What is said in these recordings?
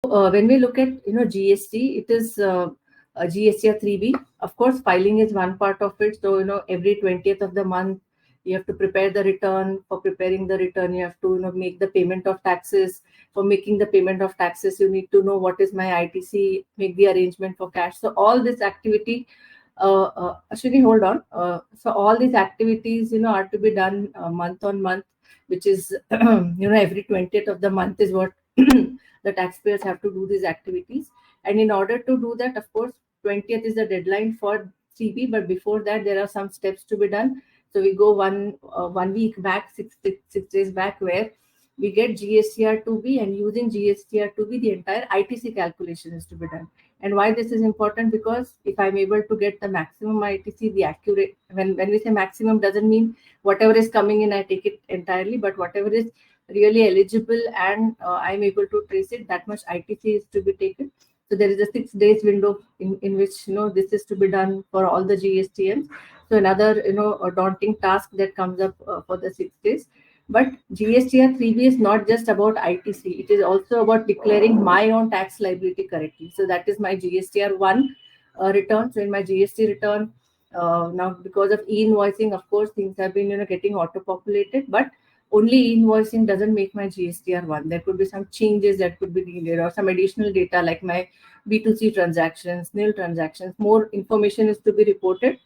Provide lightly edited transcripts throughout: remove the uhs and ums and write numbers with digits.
When we look at GST, it is a GSTR 3B. Of course, filing is one part of it. So every 20th of the month, you have to prepare the return. For preparing the return, you have to make the payment of taxes. For making the payment of taxes, you need to know what is my ITC, make the arrangement for cash. So all this activity, Ashwini, hold on. So all these activities, are to be done month on month, which is every 20th of the month is what the taxpayers have to do these activities. And in order to do that, of course, 20th is the deadline for CB, but before that, there are some steps to be done. So we go 1 week back, 6 days back, where we get GSTR 2B, and using GSTR 2B, the entire ITC calculation is to be done. And why this is important? Because if I'm able to get the maximum ITC, the accurate, when we say maximum, doesn't mean whatever is coming in, I take it entirely, but whatever is really eligible and I'm able to trace it, that much ITC is to be taken. So there is a 6 days window in which this is to be done for all the GSTMs. So another a daunting task that comes up for the 6 days. But GSTR 3B is not just about ITC; it is also about declaring my own tax liability correctly. So that is my GSTR 1 return. So in my GST return, now because of e-invoicing, of course, things have been getting auto-populated, but only invoicing doesn't make my GSTR 1. There could be some changes that could be needed, or some additional data like my B2C transactions, nil transactions. More information is to be reported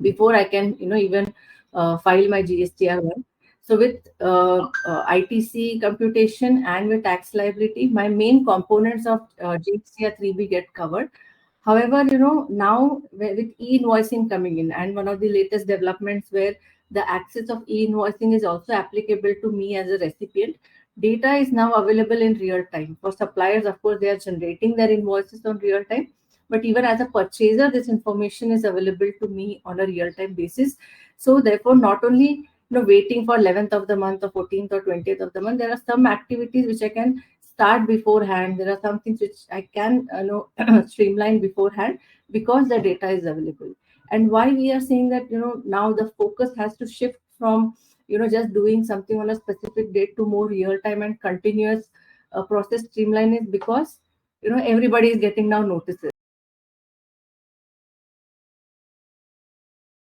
before I can, even file my GSTR 1. So with ITC computation and with tax liability, my main components of GSTR 3B get covered. However, now with e-invoicing coming in, and one of the latest developments where the access of e-invoicing is also applicable to me as a recipient, data is now available in real time. For suppliers, of course, they are generating their invoices on real time, but even as a purchaser, this information is available to me on a real time basis. So therefore, not only waiting for 11th of the month or 14th or 20th of the month, there are some activities which I can start beforehand. There are some things which I can streamline beforehand because the data is available. And why we are saying that now the focus has to shift from just doing something on a specific date to more real time and continuous process streamline is because everybody is getting now notices.